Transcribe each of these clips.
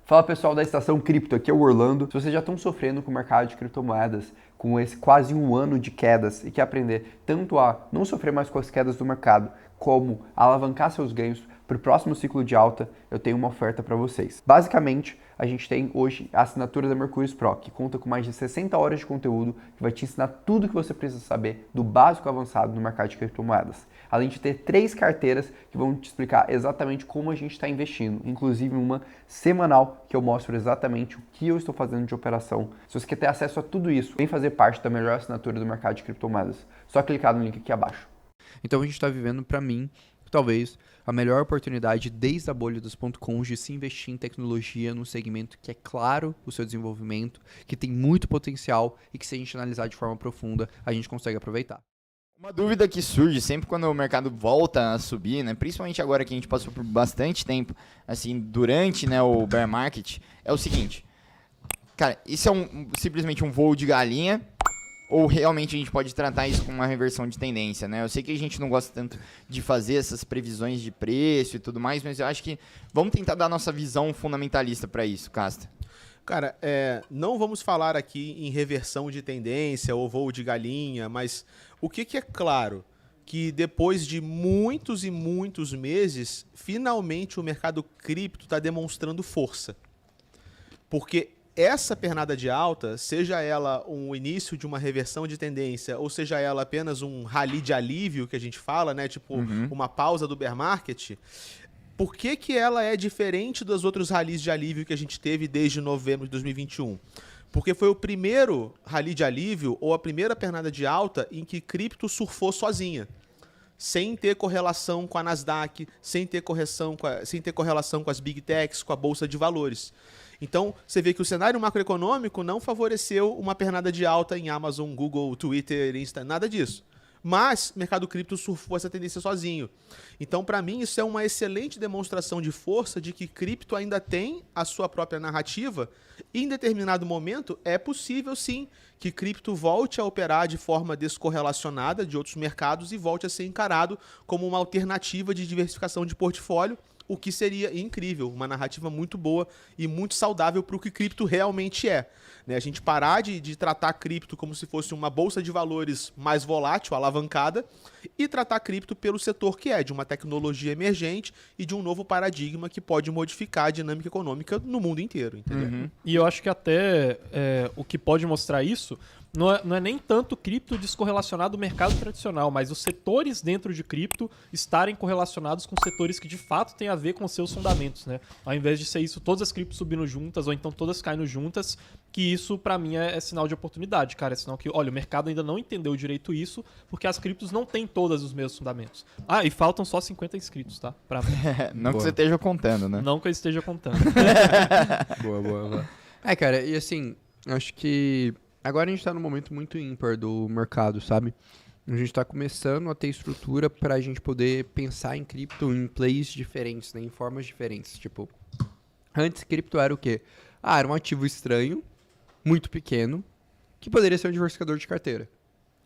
Fala pessoal da Estação Cripto, aqui é o Orlando. Se vocês já estão sofrendo com o mercado de criptomoedas, com esse quase um ano de quedas e quer aprender tanto a não sofrer mais com as quedas do mercado, como a alavancar seus ganhos para o próximo ciclo de alta, eu tenho uma oferta para vocês. Basicamente, a gente tem hoje a assinatura da Mercúrio Pro, que conta com mais de 60 horas de conteúdo que vai te ensinar tudo o que você precisa saber do básico ao avançado no mercado de criptomoedas. Além de ter 3 carteiras que vão te explicar exatamente como a gente está investindo, inclusive uma semanal que eu mostro exatamente o que eu estou fazendo de operação. Se você quer ter acesso a tudo isso, vem fazer parte da melhor assinatura do mercado de criptomoedas. Só clicar no link aqui abaixo. Então a gente está vivendo, para mim, talvez a melhor oportunidade desde a bolha dos .coms de se investir em tecnologia num segmento que é claro o seu desenvolvimento, que tem muito potencial e que se a gente analisar de forma profunda, a gente consegue aproveitar. Uma dúvida que surge sempre quando o mercado volta a subir, né, principalmente agora que a gente passou por bastante tempo, assim, durante, né, o bear market, é o seguinte, cara, isso é simplesmente um voo de galinha ou realmente a gente pode tratar isso como uma reversão de tendência, né? Eu sei que a gente não gosta tanto de fazer essas previsões de preço e tudo mais, mas eu acho que vamos tentar dar a nossa visão fundamentalista para isso, Casta. Cara, não vamos falar aqui em reversão de tendência ou voo de galinha, mas o que é claro? Que depois de muitos e muitos meses, finalmente o mercado cripto está demonstrando força. Porque essa pernada de alta, seja ela um início de uma reversão de tendência, ou seja ela apenas um rally de alívio que a gente fala, né? Tipo, uma pausa do bear market. Por que ela é diferente dos outros rallies de alívio que a gente teve desde novembro de 2021? Porque foi o primeiro rally de alívio ou a primeira pernada de alta em que cripto surfou sozinha, sem ter correlação com a Nasdaq, sem ter correlação com as Big Techs, com a Bolsa de Valores. Então, você vê que o cenário macroeconômico não favoreceu uma pernada de alta em Amazon, Google, Twitter, Insta, nada disso. Mas o mercado cripto surfou essa tendência sozinho. Então, para mim, isso é uma excelente demonstração de força de que cripto ainda tem a sua própria narrativa e, em determinado momento, é possível, sim, que cripto volte a operar de forma descorrelacionada de outros mercados e volte a ser encarado como uma alternativa de diversificação de portfólio, o que seria incrível, uma narrativa muito boa e muito saudável para o que cripto realmente é. Né? A gente parar de tratar cripto como se fosse uma bolsa de valores mais volátil, alavancada, e tratar cripto pelo setor que é, de uma tecnologia emergente e de um novo paradigma que pode modificar a dinâmica econômica no mundo inteiro. Entendeu? E eu acho que até o que pode mostrar isso não é nem tanto cripto descorrelacionado do mercado tradicional, mas os setores dentro de cripto estarem correlacionados com setores que de fato têm a ver com os seus fundamentos, né? Ao invés de ser isso, todas as criptos subindo juntas ou então todas caindo juntas, que isso pra mim é sinal de oportunidade, cara. É sinal que, olha, o mercado ainda não entendeu direito isso, porque as criptos não têm todos os mesmos fundamentos. Ah, e faltam só 50 inscritos, tá? Pra mim. Não que você esteja contando, né? Não que eu esteja contando. Boa. Cara, e assim, acho que agora a gente tá num momento muito ímpar do mercado, sabe? A gente tá começando a ter estrutura pra gente poder pensar em cripto em plays diferentes, né? Em formas diferentes. Tipo, antes cripto era o quê? Era um ativo estranho, muito pequeno, que poderia ser um diversificador de carteira.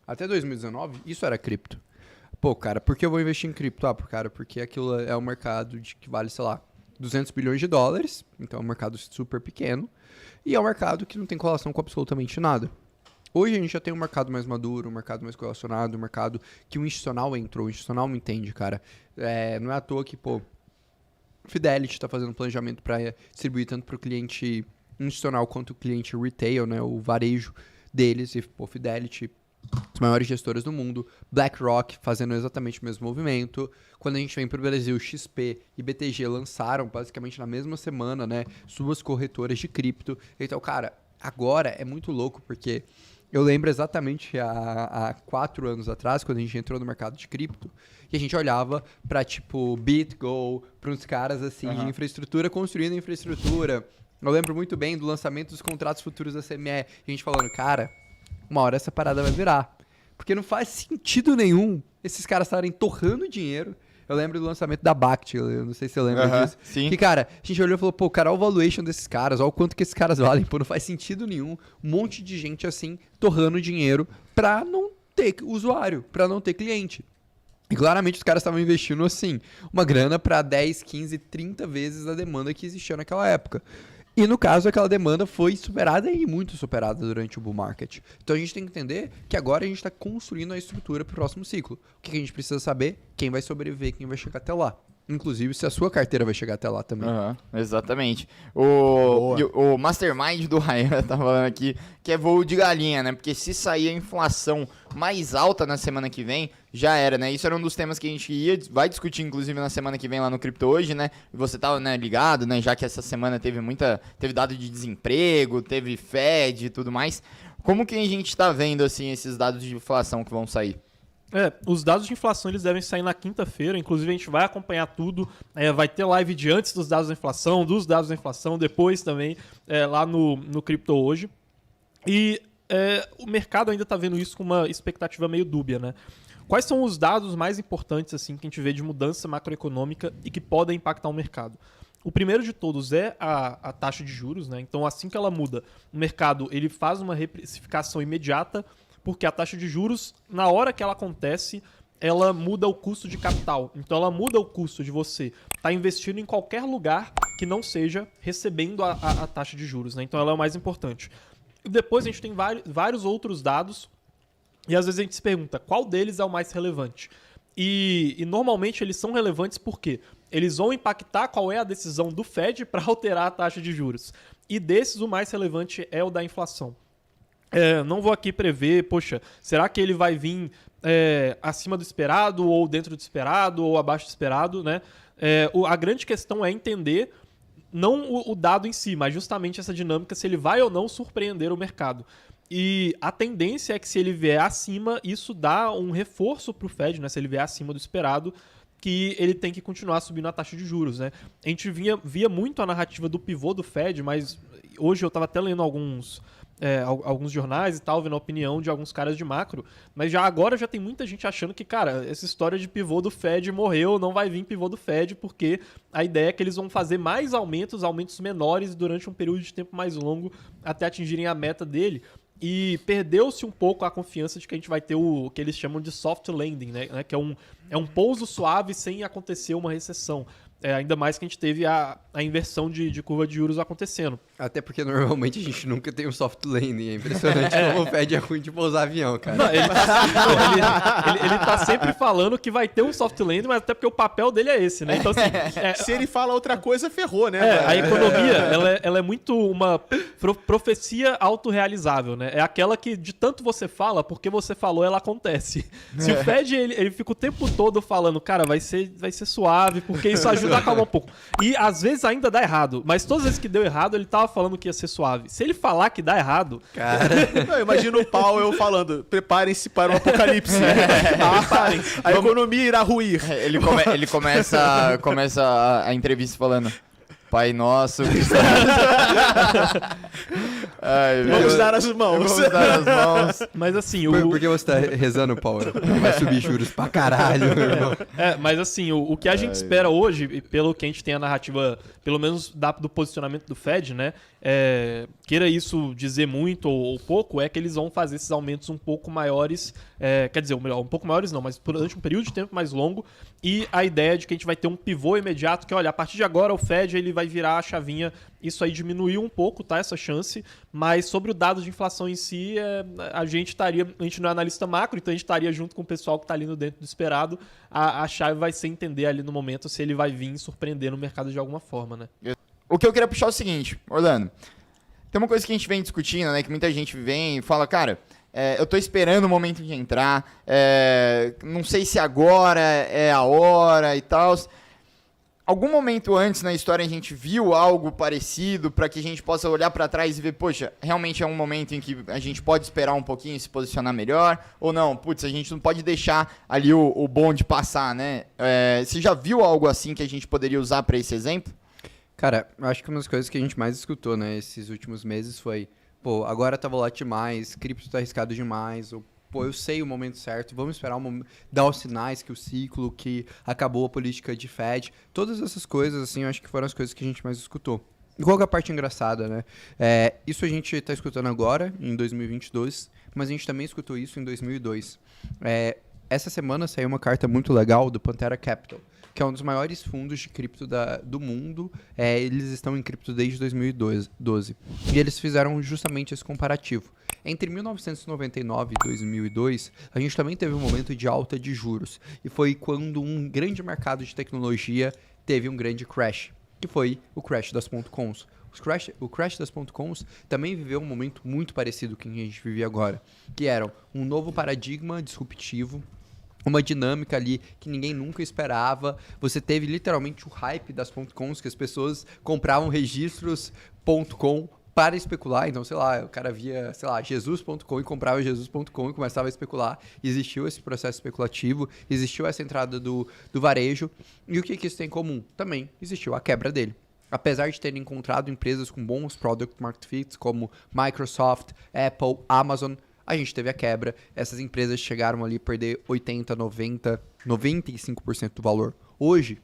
Até 2019, isso era cripto. Pô, cara, por que eu vou investir em cripto? Porque aquilo é um mercado que vale, sei lá, 200 bilhões de dólares, então é um mercado super pequeno, e é um mercado que não tem correlação com absolutamente nada. Hoje a gente já tem um mercado mais maduro, um mercado mais correlacionado, um mercado que o institucional entrou, o institucional me entende, cara. Não é à toa que, pô, Fidelity está fazendo planejamento para distribuir tanto para o cliente institucional quanto o cliente retail, né, o varejo deles, e, pô, Fidelity, as maiores gestoras do mundo, BlackRock fazendo exatamente o mesmo movimento. Quando a gente vem para o Brasil, XP e BTG lançaram basicamente na mesma semana, né, suas corretoras de cripto. Então, cara, agora é muito louco porque eu lembro exatamente há 4 anos atrás, quando a gente entrou no mercado de cripto, que a gente olhava para tipo BitGo, para uns caras assim de infraestrutura construindo infraestrutura. Eu lembro muito bem do lançamento dos contratos futuros da CME, e a gente falando, cara, uma hora essa parada vai virar. Porque não faz sentido nenhum esses caras estarem torrando dinheiro. Eu lembro do lançamento da Bact, eu não sei se você lembra disso. Sim. Que, cara, a gente olhou e falou, pô, cara, olha o valuation desses caras, olha o quanto que esses caras valem. Pô, não faz sentido nenhum. Um monte de gente assim, torrando dinheiro pra não ter usuário, pra não ter cliente. E claramente os caras estavam investindo, assim, uma grana pra 10, 15, 30 vezes a demanda que existia naquela época. E no caso, aquela demanda foi superada e muito superada durante o bull market. Então a gente tem que entender que agora a gente está construindo a estrutura para o próximo ciclo. O que a gente precisa saber? Quem vai sobreviver, quem vai chegar até lá. Inclusive se a sua carteira vai chegar até lá também. Exatamente. O Mastermind do Ryan tá falando aqui que é voo de galinha, né? Porque se sair a inflação mais alta na semana que vem, já era, né? Isso era um dos temas que a gente vai discutir, inclusive, na semana que vem lá no Cripto Hoje, né? E você tava, né, ligado, né? Já que essa semana teve dado de desemprego, teve Fed e tudo mais. Como que a gente tá vendo, assim, esses dados de inflação que vão sair? Os dados de inflação eles devem sair na quinta-feira, inclusive a gente vai acompanhar tudo, vai ter live de antes dos dados da inflação, dos dados da inflação, depois também lá no Crypto Hoje. E o mercado ainda está vendo isso com uma expectativa meio dúbia, né? Quais são os dados mais importantes assim, que a gente vê de mudança macroeconômica e que podem impactar o mercado? O primeiro de todos é a taxa de juros, né? Então assim que ela muda, o mercado ele faz uma reprecificação imediata, porque a taxa de juros, na hora que ela acontece, ela muda o custo de capital. Então ela muda o custo de você estar investindo em qualquer lugar que não seja recebendo a taxa de juros, né? Então ela é o mais importante. E depois a gente tem vários outros dados e às vezes a gente se pergunta qual deles é o mais relevante. E normalmente eles são relevantes porque eles vão impactar qual é a decisão do Fed para alterar a taxa de juros. E desses o mais relevante é o da inflação. Não vou aqui prever, poxa, será que ele vai vir acima do esperado, ou dentro do esperado, ou abaixo do esperado, né? A grande questão é entender, não o dado em si, mas justamente essa dinâmica, se ele vai ou não surpreender o mercado. E a tendência é que se ele vier acima, isso dá um reforço para o Fed, né? Se ele vier acima do esperado, que ele tem que continuar subindo a taxa de juros, né? A gente via muito a narrativa do pivô do Fed, mas hoje eu estava até lendo alguns jornais e tal, vendo a opinião de alguns caras de macro, mas agora já tem muita gente achando que, cara, essa história de pivô do Fed morreu, não vai vir pivô do Fed, porque a ideia é que eles vão fazer mais aumentos menores durante um período de tempo mais longo até atingirem a meta dele. E perdeu-se um pouco a confiança de que a gente vai ter o que eles chamam de soft landing, né? Que é um pouso suave sem acontecer uma recessão. Ainda mais que a gente teve a inversão de curva de juros acontecendo. Até porque normalmente a gente nunca tem um soft landing. É impressionante como o Fed é ruim de pousar avião, cara. Não, ele tá sempre falando que vai ter um soft landing, mas até porque o papel dele é esse, né? Então, assim, se ele fala outra coisa, ferrou, né? A economia, ela é muito uma profecia autorrealizável, né? É aquela que de tanto você fala, porque você falou, ela acontece. Se o Fed, ele fica o tempo todo falando, cara, vai ser suave, porque isso ajuda a acalmar um pouco. E às vezes ainda dá errado, mas todas as vezes que deu errado, ele tava falando que ia ser suave. Se ele falar que dá errado... Cara... Não, imagina o Powell falando, preparem-se para o apocalipse. Preparem-se. A economia irá ruir. Ele começa a entrevista falando... Pai nosso, que está... Vamos dar as mãos. Vamos dar as mãos. Mas assim... Por que você tá rezando, Paulo? Vai subir juros pra caralho, meu irmão. Mas assim, o que a gente espera hoje, e pelo que a gente tem a narrativa, pelo menos do posicionamento do Fed, né? Queira isso dizer muito ou pouco, é que eles vão fazer esses aumentos um pouco maiores, quer dizer, um pouco maiores não, mas durante um período de tempo mais longo, e a ideia de que a gente vai ter um pivô imediato, que olha, a partir de agora o Fed ele vai virar a chavinha, isso aí diminuiu um pouco, tá, essa chance, mas sobre o dado de inflação em si, a gente não é analista macro, então a gente estaria junto com o pessoal que está ali no dentro do esperado, a chave vai ser entender ali no momento se ele vai vir surpreender no mercado de alguma forma, né? O que eu queria puxar é o seguinte, Orlando, tem uma coisa que a gente vem discutindo, né, que muita gente vem e fala, cara, eu tô esperando o momento de entrar, não sei se agora é a hora e tal. Algum momento antes na história a gente viu algo parecido para que a gente possa olhar para trás e ver, poxa, realmente é um momento em que a gente pode esperar um pouquinho e se posicionar melhor, ou não, putz, a gente não pode deixar ali o bonde passar, né? Você já viu algo assim que a gente poderia usar para esse exemplo? Cara, eu acho que uma das coisas que a gente mais escutou, né, esses últimos meses foi, pô, agora tá volátil demais, cripto tá arriscado demais, ou, pô, eu sei o momento certo, vamos esperar dar os sinais que o ciclo, que acabou a política de Fed, todas essas coisas, assim, eu acho que foram as coisas que a gente mais escutou. E qual que é a parte engraçada, né? Isso a gente tá escutando agora, em 2022, mas a gente também escutou isso em 2002. Essa semana saiu uma carta muito legal do Pantera Capital, que é um dos maiores fundos de cripto do mundo. Eles estão em cripto desde 2012. E eles fizeram justamente esse comparativo. Entre 1999 e 2002, a gente também teve um momento de alta de juros. E foi quando um grande mercado de tecnologia teve um grande crash, que foi o crash das .coms. O crash das .coms também viveu um momento muito parecido com o que a gente vive agora, que era um novo paradigma disruptivo, uma dinâmica ali que ninguém nunca esperava. Você teve literalmente o hype das .coms, que as pessoas compravam registros.com para especular. Então, sei lá, o cara via, sei lá, jesus.com e comprava jesus.com e começava a especular. Existiu esse processo especulativo, existiu essa entrada do varejo. E o que isso tem em comum? Também existiu a quebra dele. Apesar de terem encontrado empresas com bons product market fits, como Microsoft, Apple, Amazon, a gente teve a quebra. Essas empresas chegaram ali a perder 80, 90, 95% do valor. Hoje,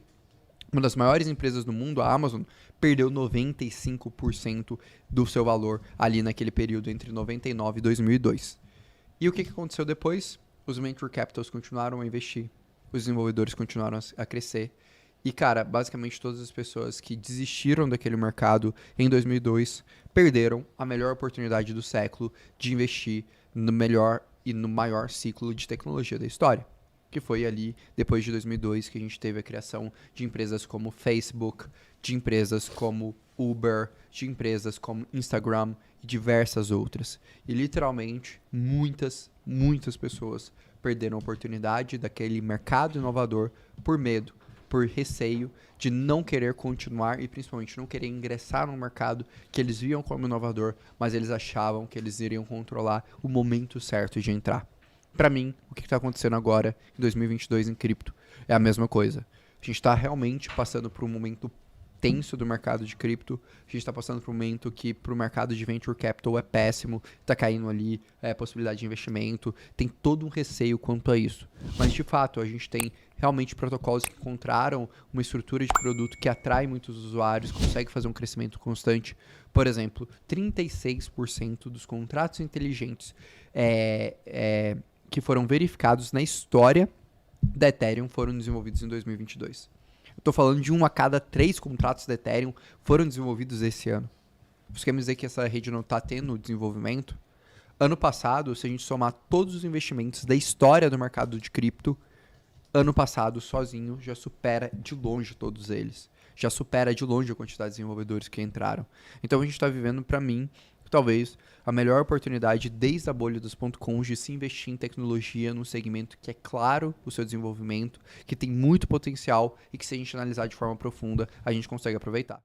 uma das maiores empresas do mundo, a Amazon, perdeu 95% do seu valor ali naquele período entre 99 e 2002. E o que aconteceu depois? Os venture capitals continuaram a investir, os desenvolvedores continuaram a crescer. E, cara, basicamente todas as pessoas que desistiram daquele mercado em 2002 perderam a melhor oportunidade do século de investir no melhor e no maior ciclo de tecnologia da história, que foi ali, depois de 2002, que a gente teve a criação de empresas como Facebook, de empresas como Uber, de empresas como Instagram e diversas outras. E, literalmente, muitas pessoas perderam a oportunidade daquele mercado inovador por medo, por receio de não querer continuar e principalmente não querer ingressar num mercado que eles viam como inovador, mas eles achavam que eles iriam controlar o momento certo de entrar. Para mim, o que está acontecendo agora, em 2022, em cripto, é a mesma coisa. A gente está realmente passando por um momento tenso do mercado de cripto. A gente está passando por um momento que para o mercado de venture capital é péssimo, está caindo ali possibilidade de investimento, tem todo um receio quanto a isso. Mas de fato, a gente tem realmente protocolos que encontraram uma estrutura de produto que atrai muitos usuários, consegue fazer um crescimento constante. Por exemplo, 36% dos contratos inteligentes que foram verificados na história da Ethereum foram desenvolvidos em 2022. Eu estou falando de 1 a cada 3 contratos da Ethereum foram desenvolvidos esse ano. Você quer me dizer que essa rede não está tendo desenvolvimento? Ano passado, se a gente somar todos os investimentos da história do mercado de cripto, ano passado, sozinho, já supera de longe todos eles. Já supera de longe a quantidade de desenvolvedores que entraram. Então a gente está vivendo, para mim, talvez a melhor oportunidade desde a bolha dos .coms de se investir em tecnologia num segmento que é claro o seu desenvolvimento, que tem muito potencial e que se a gente analisar de forma profunda, a gente consegue aproveitar.